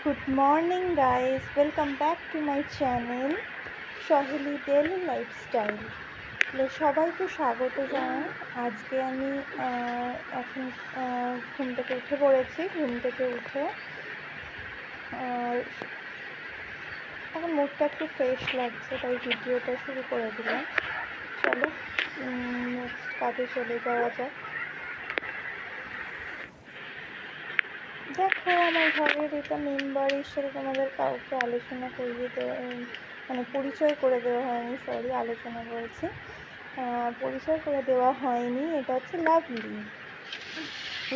Good morning guys, welcome back to my channel Saheli daily lifestyle. সবাইকে স্বাগত জানাই। আজকে আমি এখন ঘুম থেকে উঠে পড়েছি। ঘুম থেকে উঠে এখন মুডটা একটু ফ্রেশ লাগছে, তাই ভিডিওটা শুরু করে দিলাম। চলো নেক্সট কাজে চলে যাওয়া যাক। দেখো, আমার ঘরের এটা মেম্বার হিসেবে তোমাদের কাউকে আলোচনা করিয়ে দেওয়া, মানে পরিচয় করে দেওয়া হয়নি, সরি আলোচনা বলছি, পরিচয় করে দেওয়া হয়নি। এটা হচ্ছে লাভলি,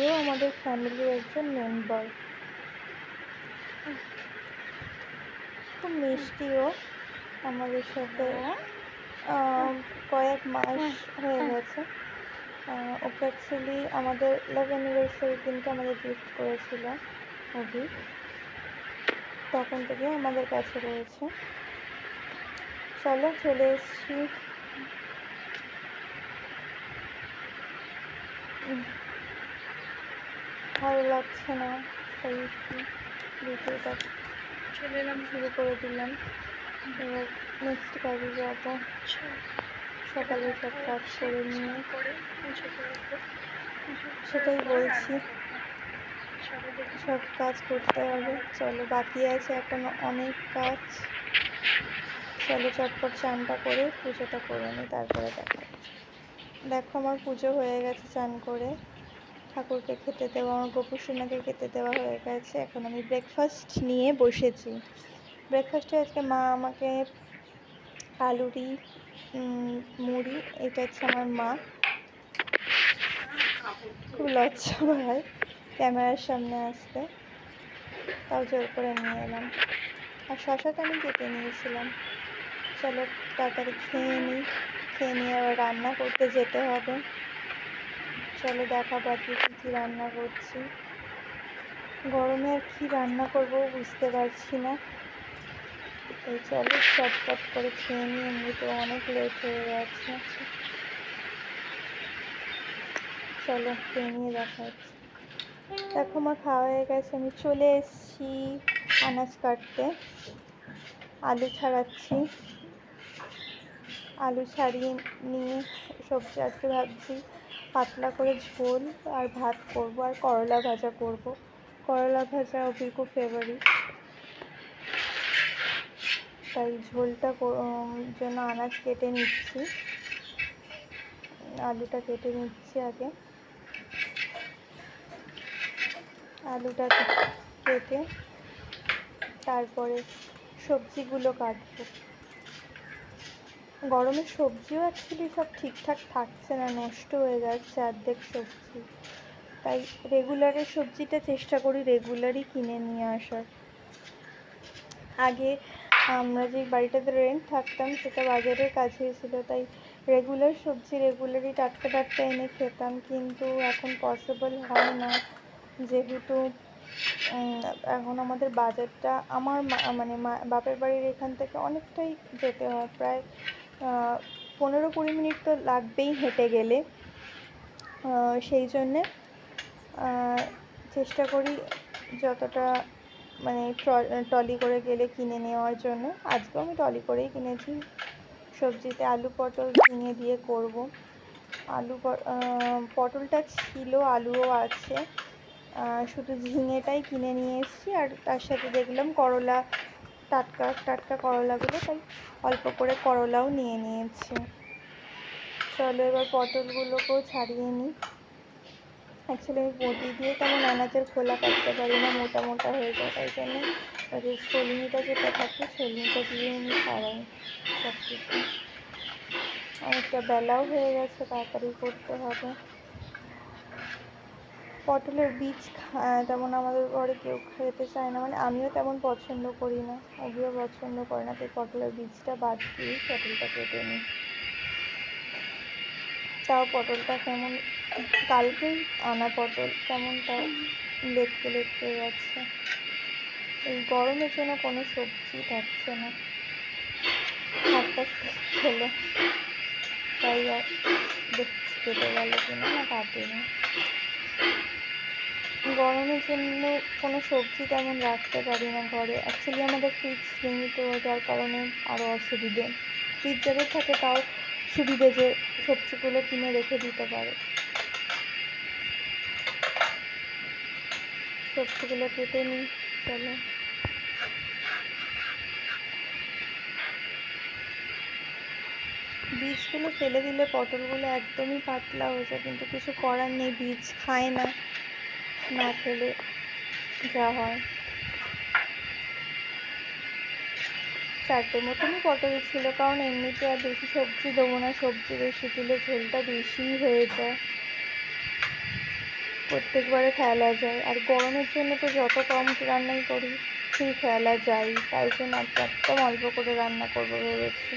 এও আমাদের ফ্যামিলির একজন মেম্বার। খুব মিষ্টিও, আমাদের সাথে কয়েক মাস হয়ে গেছে। ওকে অ্যাকচুয়ালি আমাদের 11 অ্যানিভার্সারির দিনকে আমাদের গিফট করেছিল অভি, তখন থেকে আমাদের কাছে রয়েছে। চলো চলে এসছি। ভালো লাগছে না, তাই ভিডিওটা চলে এলাম, শুরু করে দিলাম। এবার নেক্সট কাজে যাবো। সকালে সব কাজ করে নিয়ে সেটাই বলছি, সব কাজ করতে হবে। চলো, বাকি আছে এখনো অনেক কাজ। চলো চটপট চানটা করে পুজোটা করে নিই, তারপরে দেখো আমার পুজো হয়ে গেছে। চান করে ঠাকুরকে খেতে দেওয়া, আমার গোপুসোনাকে খেতে দেওয়া হয়ে গেছে। এখন আমি ব্রেকফাস্ট নিয়ে বসেছি। ব্রেকফাস্টে আজকে মা আমাকে আলুরি মুড়ি, এটা হচ্ছে আমার মা। খুব লজ্জা হয় ক্যামেরার সামনে আসতে, তাও জোর করে নিয়ে এলাম। আর শশাটা আমি কেটে নিয়েছিলাম। চলো তাড়াতাড়ি খেয়ে নিই, খেয়ে নিয়ে আবার রান্না করতে যেতে হবে। চলো দেখাবো আজকে কী কী রান্না করছি। গরমে আর কী রান্না করবো বুঝতে পারছি না। এই চলো চটপট করে খেয়ে নিই, এমনিতেও অনেক লেট হয়ে গেছে। চলো খেয়ে নিয়ে দেখা হচ্ছে। দেখো আমার খাওয়া হয়ে গেছে, আমি চলে এসেছি আনাজ কাটতে। আলু ছাড়াচ্ছি, আলু ছাড়িয়ে নিয়ে সবজি আজকে ভাবছি পাতলা করে ঝোল আর ভাত করব, আর করলা ভাজা করব। করলা ভাজা অভির খুব ফেভারিট, তাই ঝোলটা জন্য আনাজ কেটে নিচ্ছি। আলুটা কেটে নিচ্ছি আগে। আলুটা কেটে তারপরে সবজিগুলো কাটবো। গরমে সবজিও অ্যাকচুয়ালি সব ঠিকঠাক থাকছে না, নষ্ট হয়ে যাচ্ছে অর্ধেক সবজি। তাই রেগুলারের সবজিটা চেষ্টা করি রেগুলারই কিনে নিয়ে আসার। আগে আমরা যে বাড়িটাতে রেন্ট থাকতাম সেটা বাজারের কাছেই ছিল, তাই রেগুলার সবজি রেগুলারই টাটকা টাটকা এনে খেতাম। কিন্তু এখন পসিবল হয় না, যেহেতু এখন আমাদের বাজারটা আমার মানে বাপের বাড়ির এখান থেকে অনেকটাই যেতে হয়, প্রায় 15-20 মিনিট তো লাগবেই হেঁটে গেলে। সেই জন্যে চেষ্টা করি যতটা মানে ট্রলি করে গেলে কিনে নেওয়ার জন্য। আজকেও আমি ট্রলি করেই কিনেছি। সবজিতে আলু পটল ঝিঙে দিয়ে করব। পটলটা ছিল, আলুও আছে, শুধু ঝিঙেটাই কিনে নিয়ে এসেছি। আর তার সাথে দেখলাম করলা, টাটকা টাটকা করলাগুলো, তাই অল্প করে করলাও নিয়ে নিয়েছি। চলো এবার পটলগুলোকেও ছাড়িয়ে নিই। অ্যাকচুয়ালি আমি বটি দিয়ে তেমন আনাজের খোলা কাটতে পারি না, মোটা মোটা হয়ে যায়, তাই জন্য ছলনিটা যেটা থাকে ছলনিটা দিয়ে আমি ছাড়াই সব কিছু। অনেকটা বেলাও হয়ে গেছে, তাড়াতাড়ি করতে হবে। পটলের বীজ তেমন আমাদের ঘরে কেউ খেতে চায় না, মানে আমিও তেমন পছন্দ করি না, ওগুলো পছন্দ করে না, তাই পটলের বীজটা বাদ দিয়ে পটলটা কেটে নিই। তাও পটলটা কেমন, কালকেই আনা পটল, কেমন তাও লেটকে লেটকে যাচ্ছে। এই গরমের জন্য কোনো সবজি থাকছে না, একটা ছিল, তাই আর দেখছি কেটে গেল কিনা, না কাটেনি। গরমের জন্য কোনো সবজি তেমন রাখতে পারি না ঘরে। অ্যাকচুয়ালি আমাদের ফ্রিজ নেই, তো যার কারণে আরও অসুবিধে। ফ্রিজ যাদের থাকে তাও সুবিধে যে সবজিগুলো কিনে রেখে দিতে পারে। সবজিগুলো কেটে নিই, চলো। বীজগুলো ফেলে দিলে পটলগুলো একদমই পাতলা হয়ে যায়, কিন্তু কিছু করার নেই, বীজ খায় না, না খেলে যা হয়। 4টে মতনই পটল ছিল, কারণ এমনিতে আর বেশি সবজি দেবো না, সবজি বেশি দিলে ঝোলটা বেশিই হয়ে যায়, প্রত্যেকবারে ফেলা যায়। আর গরমের জন্য তো যত কম রান্নাই করি সেই ফেলা যায়, তাই জন্য একদম অল্প করে রান্না করবো ভেবেছি।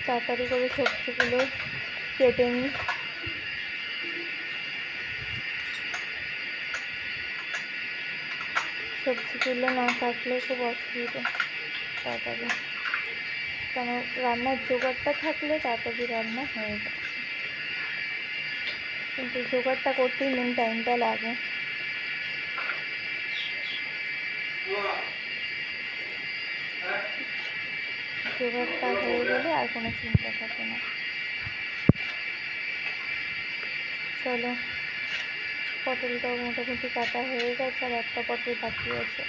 তাড়াতাড়ি করে সবজিগুলো কেটে নিই। সবজিগুলো না কাটলে খুব অসুবিধা তাড়াতাড়ি, কারণ রান্নার জোগাড়টা থাকলে তাড়াতাড়ি রান্না হয়ে যায়, কিন্তু জোগাড়টা করতেই মেন টাইমটা লাগে। জোগাড়টা হয়ে গেলে আর কোনো চিন্তা থাকে না। চলো, পটলটাও মোটামুটি কাটা হয়ে গেছে, আর একটা পটল বাকি আছে।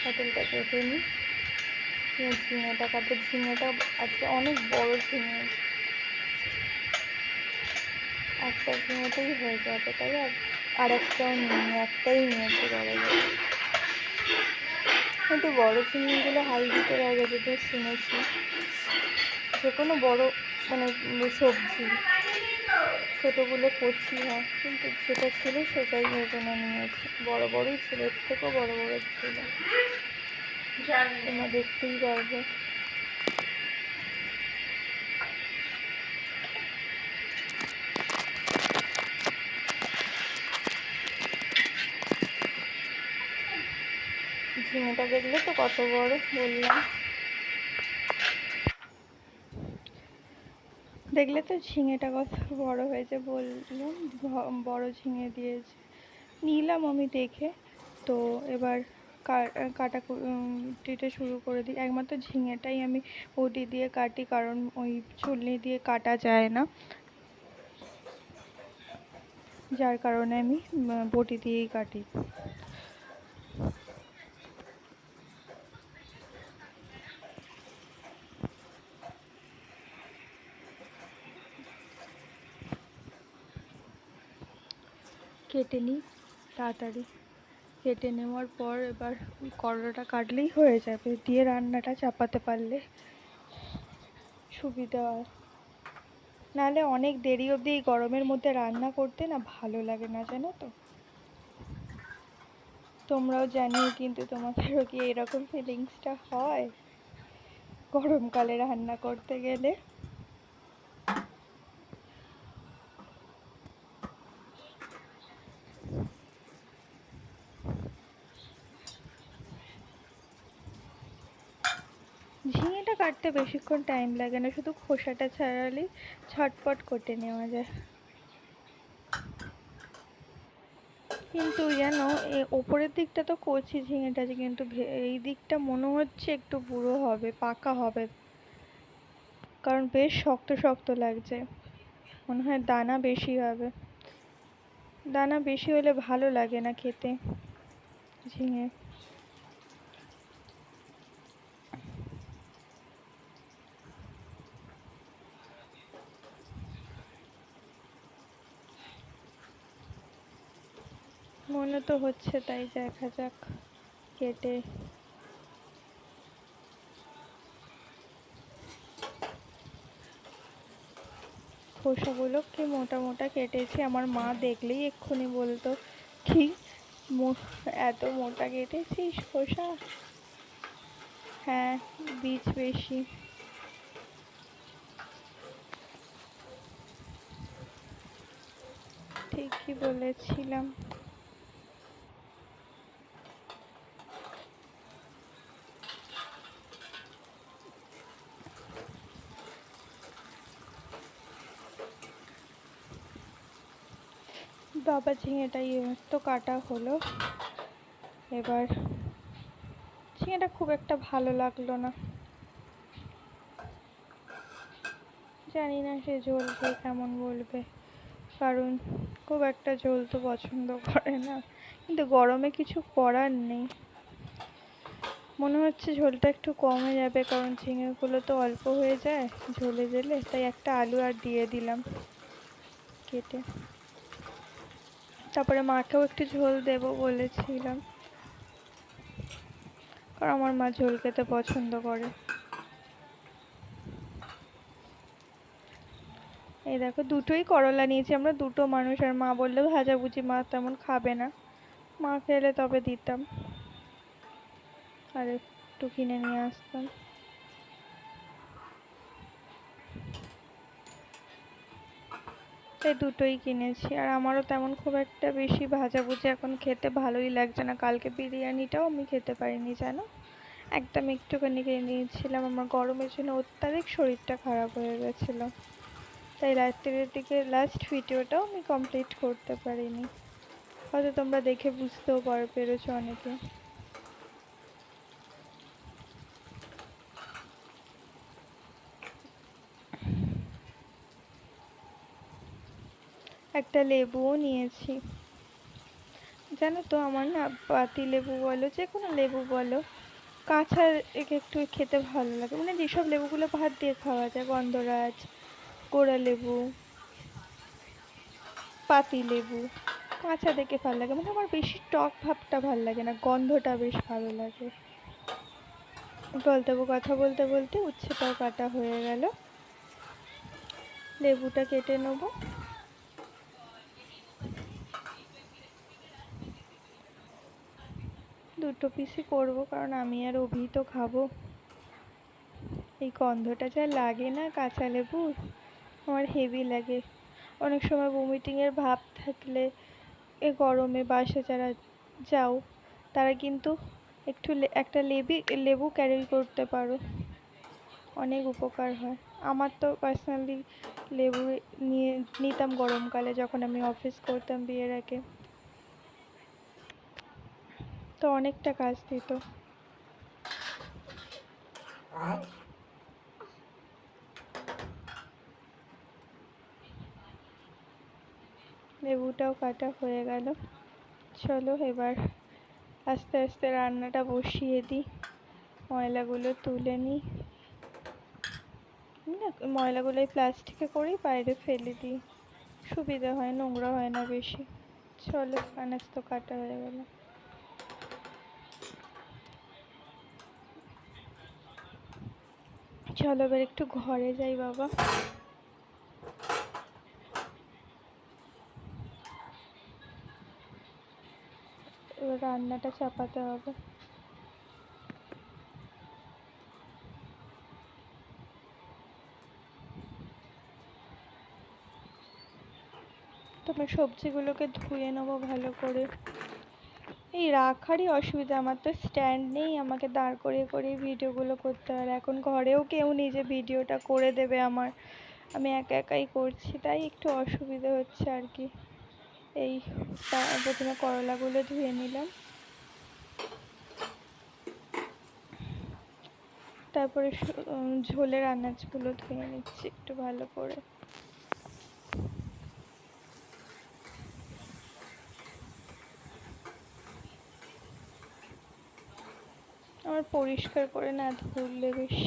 পটলটা কেটে নিই, ঝিঙেটা কাটবো। ঝিঙেটা আজকে অনেক বড় ঝিঙে, একটা ঝিঙেতেই হয়ে যাবে, তাই আর একটাও নিইনি, একটাই নিয়েছি বড় বড়। কিন্তু বড় ঝিঙেগুলো হাইব্রিডের আগে যেটা শুনেছি, যে কোনো বড় মানে সবজি ছোটোগুলো কচি হয়, কিন্তু যেটা ছিল সেটাই ওই জন্য নিয়েছি। বড় বড়ই ছিল, এর থেকেও বড় বড় ছিল, তোমরা দেখতেই পারবে। ঝিঙেটা দেখলে তো কত বড়, বললাম। দেখলে তো ঝিঙেটা কত বড় হয়েছে, বললাম বড় ঝিঙে দিয়েছে, নিলাম আমি দেখে। তো এবার কাটা কেটে শুরু করে দিই। একমাত্র ঝিঙেটাই আমি বটি দিয়ে কাটি, কারণ ওই ছুলনি দিয়ে কাটা যায় না, যার কারণে আমি বটি দিয়েই কাটি। কেটে নিই তাড়াতাড়ি, কেটে নেওয়ার পর এবার করলাটা কাটলেই হয়ে যাবে, দিয়ে রান্নাটা চাপাতে পারলে সুবিধা হয়। নাহলে অনেক দেরি অবধি এই গরমের মধ্যে রান্না করতে না ভালো লাগে না, জানো তো। তোমরাও জানিও কিন্তু, তোমাদেরও কি এরকম ফিলিংসটা হয় গরমকালে রান্না করতে গেলে? ঝিঙেটা কাটতে বেশিক্ষণ টাইম লাগে না, শুধু খোসাটা ছাড়ালেই ঝটপট কেটে নেওয়া যায়। কিন্তু জানো, ওপরের দিকটা তো কচি ঝিঙেটা আছে, কিন্তু এই দিকটা মনে হচ্ছে একটু বুড়ো হবে, পাকা হবে, কারণ বেশ শক্ত শক্ত লাগছে। মনে হয় দানা বেশি হবে, দানা বেশি হলে ভালো লাগে না খেতে ঝিঙে। মনে তো হচ্ছে তাই, দেখা যাক। কেটে খোসাগুলো কি মোটা মোটা কেটেছি, আমার মা দেখলেই এক্ষুনি বলতো কি এত মোটা কেটেছিস খোসা। হ্যাঁ, বীজ বেশি। ঠিকই বলেছিলাম। বাবা ঝিঙেটা তো কাটা হলো। এবার ঝিঙেটা খুব একটা ভালো লাগলো না, জানি না সে ঝোল খেয়ে কেমন বলবে, কারণ খুব একটা ঝোল তো পছন্দ করে না, কিন্তু গরমে কিছু করার নেই। মনে হচ্ছে ঝোলটা একটু কমে যাবে, কারণ ঝিঙেগুলো তো অল্প হয়ে যায় ঝোলে জেলে, তাই একটা আলু আর দিয়ে দিলাম কেটে। তারপরে মাকেও একটু ঝোল দেবো বলেছিলাম, কারণ আমার মা ঝোল খেতে পছন্দ করে। এই দেখো দুটোই করলা নিয়েছি আমরা, দুটো মানুষ, আর মা বললে ভাজাভুজি মা তেমন খাবে না, মা খেলে তবে দিতাম আর একটু কিনে নিয়ে আসতাম। তাই দুটোই কিনেছি, আর আমারও তেমন খুব একটা বেশি ভাজাভুজি এখন খেতে ভালোই লাগছে না। কালকে বিরিয়ানিটাও আমি খেতে পারিনি জানো, একদম একটুখানি খেয়ে নিয়েছিলাম, আমার গরমের জন্য অত্যাধিক শরীরটা খারাপ হয়ে গেছিলো, তাই রাত্রের দিকে লাস্ট ভিডিওটাও আমি কমপ্লিট করতে পারিনি। হয়তো তোমরা দেখে বুঝতেও পেরেছো অনেকে। একটা লেবুও নিয়েছি, জানো তো আমার না পাতি লেবু বলো যে কোনো লেবু বলো, কাঁচা একটু খেতে ভালো লাগে, মানে যেসব লেবুগুলো ভাত দিয়ে খাওয়া যায়, গন্ধরাজ, গোড়া লেবু, পাতি লেবু, কাঁচা দেখে ভালো লাগে, মানে আমার বেশি টক ভাবটা ভালো লাগে না, গন্ধটা বেশ ভালো লাগে। গল্প কথা বলতে বলতে উচ্ছেটাও কাটা হয়ে গেল, লেবুটা কেটে নেবো। দুটো পিসই করবো, কারণ আমি আর অভি তো খাবো। এই গন্ধটা যা লাগে না কাঁচা লেবুর, আমার হেভি লাগে। অনেক সময় ভমিটিংয়ের ভাব থাকলে এ গরমে বাসে যারা যাও তারা কিন্তু একটু একটা লেবু ক্যারি করতে পারো, অনেক উপকার হয়। আমার তো পার্সোনালি লেবু নিয়ে নিতাম গরমকালে যখন আমি অফিস করতাম বিয়ের আগে, তো অনেকটা কাজ দিত। লেবুটাও কাটা হয়ে গেল, চলো এবার আস্তে আস্তে রান্নাটা বসিয়ে দিই, ময়লাগুলো তুলে নিই। না ময়লাগুলো এই প্লাস্টিকে করেই বাইরে ফেলে দিই, সুবিধা হয়, নোংরা হয় না বেশি। চলো আনাজ তো কাটা হয়ে গেল, চলো এবার একটু ঘরে যাই বাবা, এবার রান্নাটা চাপাতে হবে। তোমার সবজিগুলোকে ধুয়ে নেবো ভালো করে, এই রাখারই অসুবিধা, আমার তো স্ট্যান্ড নেই, আমাকে দাঁড় করিয়ে করিয়ে ভিডিওগুলো করতে হয়, এখন ঘরেও কেউ নেই যে ভিডিওটা করে দেবে আমার, আমি একা একাই করছি, তাই একটু অসুবিধা হচ্ছে আর কি। এই প্রথমে করলাগুলো ধুয়ে নিলাম, তারপরে ঝোলের আনাজগুলো ধুয়ে নিচ্ছি একটু ভালো করে। আমার পরিষ্কার করে না ধুলে বেশ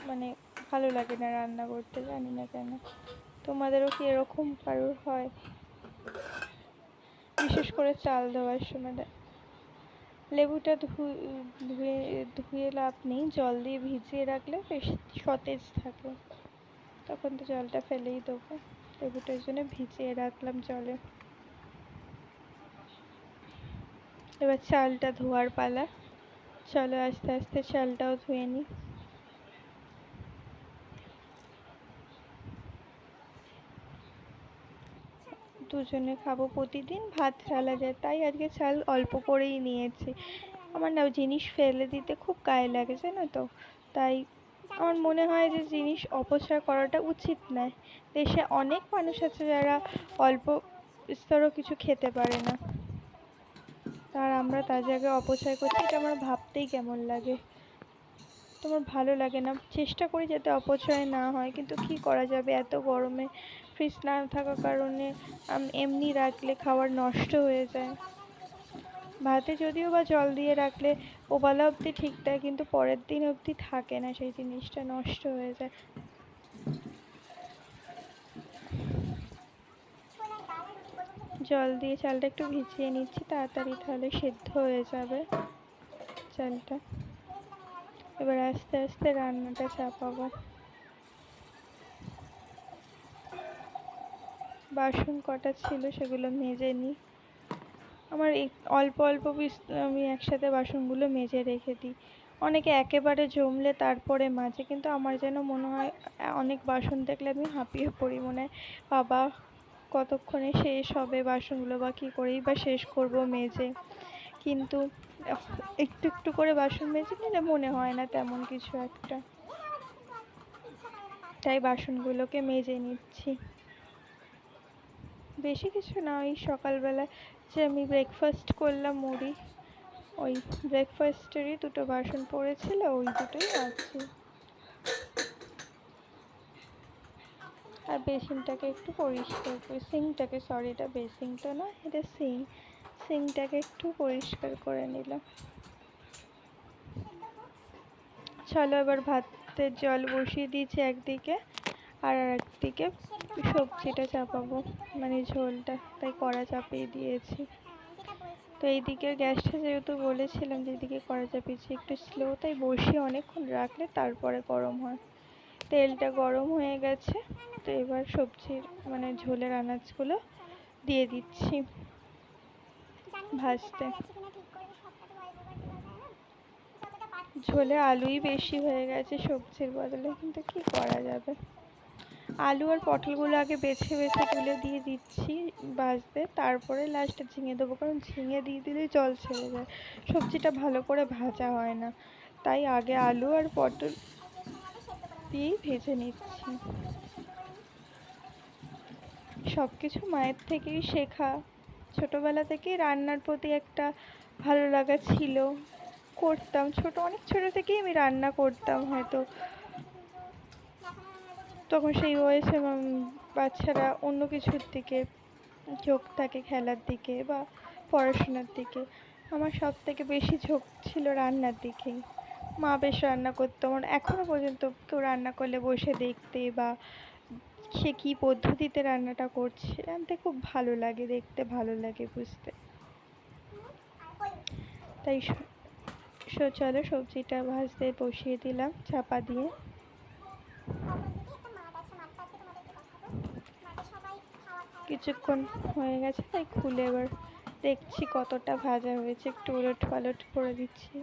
মানে ভালো লাগে না রান্না করতে, জানি না কেন। তোমাদেরও কি এরকম কারোর হয়? বিশেষ করে চাল দেওয়ার সময় লেবুটা ধুয়ে ধুয়ে লাভ নেই, জল দিয়ে ভিজিয়ে রাখলে বেশ সতেজ থাকে, তখন তো জলটা ফেলেই দেবো, লেবুটার জন্য ভিজিয়ে রাখলাম জলে। এবার চালটা ধোয়ার পালা, চলো আস্তে আস্তে চালটাও ধুয়ে নিই। দুজনে খাবো, প্রতিদিন ভাত ফেলা যায়, তাই আজকে চাল অল্প করেই নিয়েছি। আমার না জিনিস ফেলে দিতে খুব গায়ে লাগে জানো তো, তাই আমার মনে হয় যে জিনিস অপচয় করাটা উচিত নয়। দেশে অনেক মানুষ আছে যারা অল্প স্তরও কিছু খেতে পারে না, আর আমরা তার জায়গায় অপচয় করছি, এটা আমার ভাবতেই কেমন লাগে। তোমার ভালো লাগে না, চেষ্টা করি যাতে অপচয় না হয়, কিন্তু কি করা যাবে, এত গরমে ফ্রিজ না থাকার কারণে এমনি রাখলে খাবার নষ্ট হয়ে যায়। ভাতে যদিও বা জল দিয়ে রাখলে ওবেলা অবধি ঠিক থাকে, কিন্তু পরের দিন অবধি থাকে না, সেই জিনিসটা নষ্ট হয়ে যায়। জল দিয়ে চালটা একটু ভিজিয়ে নিচ্ছি তাড়াতাড়ি, তাহলে সেদ্ধ হয়ে যাবে চালটা। এবার আস্তে আস্তে রান্নাটা চাপাবো। বাসন কটা ছিল সেগুলো মেজে নিই। আমার অল্প অল্প পিস আমি একসাথে বাসনগুলো মেজে রেখে দিই। অনেকে একেবারে জমলে তারপরে মাজে, কিন্তু আমার যেন মনে হয় অনেক বাসন দেখলে আমি হাঁপিয়ে পড়ি, মনে হয় বাবা কতক্ষণে শেষ হবে বাসনগুলো, বা কী করেই বা শেষ করব মেজে। কিন্তু একটু একটু করে বাসন মেজে নিলে মনে হয় না তেমন কিছু একটা, তাই বাসনগুলোকে মেজে নিচ্ছি। বেশি কিছু না, ওই সকালবেলা যে আমি ব্রেকফাস্ট করলাম মুড়ি, ওই ব্রেকফাস্টেরই দুটো বাসন পড়েছিল, ওই দুটোই আছে। আর বেসিনটাকে একটু পরিষ্কার করে, সিঙ্কটাকে, সরি এটা বেসিনটা না, এটা সিঙ্কটাকে একটু পরিষ্কার করে নিলাম। চলো এবার ভাতের জল বসিয়ে দিয়েছি একদিকে, আর একদিকে সবজিটা চাপাবো, মানে ঝোলটা, তাই কড়া চাপিয়ে দিয়েছি। তো এই দিকের গ্যাসটা যেহেতু বলেছিলাম যে এদিকে কড়া চাপিয়েছি একটু স্লো, তাই বসিয়ে অনেকক্ষণ রাখলে তারপরে গরম হয়। তেলটা গরম হয়ে গেছে, তো এবার সবজির মানে ঝোলের আনাজগুলো দিয়ে দিচ্ছি ভাজতে। ঝোলে আলুই বেশি হয়ে গেছে সবজির বদলে, কিন্তু কি করা যাবে। আলু আর পটলগুলো আগে বেছে বেছে তুলে দিয়ে দিচ্ছি ভাজতে, তারপরে লাস্টে ঝিঙে দেবো, কারণ ঝিঙে দিয়ে দিলেই জল ছেড়ে যায়, সবজিটা ভালো করে ভাজা হয় না। তাই আগে আলু আর পটল দিয়েই ভেজে নিচ্ছি। সব কিছু মায়ের থেকেই শেখা, ছোটবেলা থেকেই রান্নার প্রতি একটা ভালো লাগা ছিল, করতাম, অনেক ছোট থেকেই আমি রান্না করতাম। হয়তো তখন সেই বয়সে বাচ্চারা অন্য কিছুর দিকে ঝোঁক থাকে, খেলার দিকে বা পড়াশোনার দিকে। আমার সব থেকে বেশি ঝোঁক ছিল রান্নার দিকেই। মা বেশ রান্না করতো, আমার এখনো পর্যন্ত কেউ রান্না করলে বসে দেখতে, বা সে কী পদ্ধতিতে রান্নাটা করছে জানতে খুব ভালো লাগে, দেখতে ভালো লাগে, বুঝতে। তাই চলো সবজিটা ভাজতে বসিয়ে দিলাম চাপা দিয়ে। কিছুক্ষণ হয়ে গেছে, তাই খুলে এবার দেখছি কতটা ভাজা হয়েছে, একটু উলট পালট করে দিচ্ছি।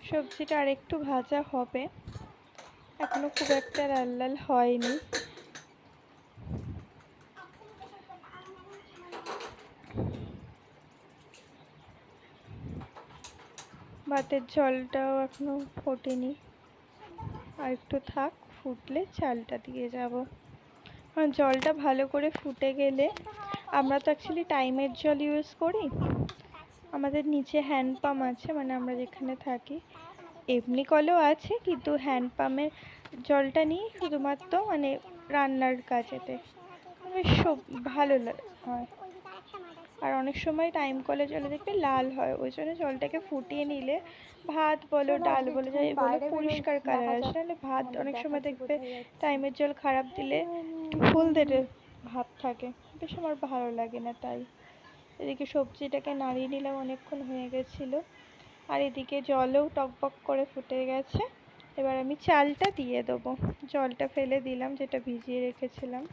সবজিটা আর একটু ভাজা হবে, এখনো খুব একটা লাল লাল হয়নি। ভাতের জলটাও এখনো ফোটেনি, আর একটু থাক, ফুটলে চালটা দিয়ে যাব। কারণ জলটা ভালো করে ফুটে গেলে, আমরা তো অ্যাকচুয়ালি টাইমের জল ইউজ করি, আমাদের নিচে হ্যান্ড পাম্প আছে, মানে আমরা যেখানে থাকি এমনি কলও আছে, কিন্তু হ্যান্ড পাম্পের জলটা নিই শুধুমাত্র মানে রান্নার কাজেতে, বেশ ভালো হয়। আর অনেক সময় টাইম কলের জলে দেখবে লাল হয়, ওই জন্য জলটাকে ফুটিয়ে নিলে ভাত বলো ডাল বলো যাই বলো পরিষ্কার কালার আসে। নাহলে ভাত অনেক সময় দেখবে টাইমের জল খারাপ দিলে একটু হলদেটে ভাব থাকে, বেশ আমার ভালো লাগে না। তাই এদিকে সবজিটাকে নাড়িয়ে নিলাম, অনেকক্ষণ হয়ে গেছিলো, আর এদিকে জলও টকবক করে ফুটে গেছে। এবার আমি চালটা দিয়ে দেবো, জলটা ফেলে দিলাম যেটা ভিজিয়ে রেখেছিলাম।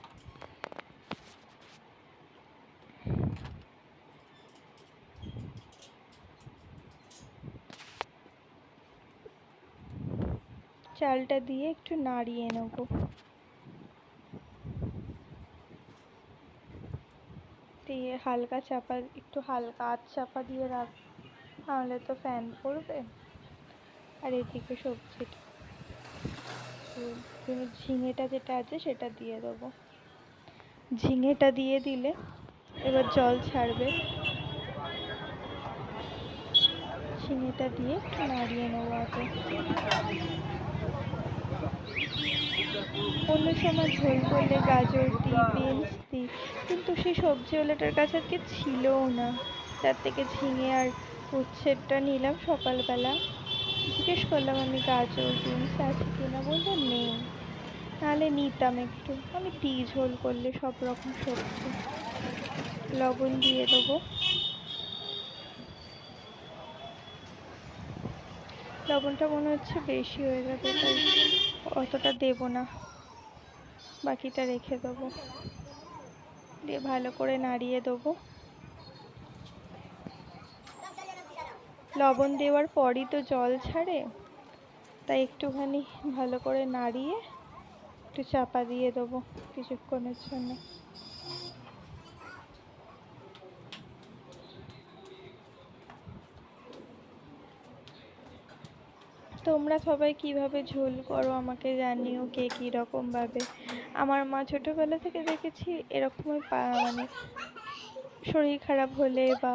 চালটা দিয়ে একটু নাড়িয়ে নেব। দিয়ে হালকা চাপা, একটু হালকা আঁচ চাপা দিয়ে রাখ, নাহলে তো ফ্যান পড়বে। আর এদিকে সবজিটা ঝিঙেটা যেটা আছে সেটা দিয়ে দেবো। ঝিঙেটা দিয়ে দিলে এবার জল ছাড়বে। ঝিঙেটা দিয়ে একটু নাড়িয়ে নেবো আগে। অন্য সময় ঝোল করলে গাজর দিই, বিনস দিই, কিন্তু সেই সবজিওয়ালাটার কাছে আজকে ছিলও না। তার থেকে ঝিঙে আর উচ্ছেটা নিলাম সকালবেলা। জিজ্ঞেস করলাম আমি গাজর বিনস আছে কিনা, বললো নেই, নাহলে নিতাম একটু। আমি দিই ঝোল করলে সব রকম সবজি। লবণ দিয়ে দেবো। লবণটা মনে হচ্ছে বেশি হয়ে যাবে, তাই অতটা দেবো না, বাকিটা রেখে দেবো। দিয়ে ভালো করে নাড়িয়ে দেবো। লবণ দেওয়ার পরই তো জল ছাড়ে, তাই একটুখানি ভালো করে নাড়িয়ে একটু চাপা দিয়ে দেবো কিছুক্ষণের জন্য। তোমরা সবাই কিভাবে ঝোল করো আমাকে জানিও, কে কীরকম ভাবে। আমার মা ছোটবেলা থেকে দেখেছি এরকমই, মানে শরীর খারাপ হলে বা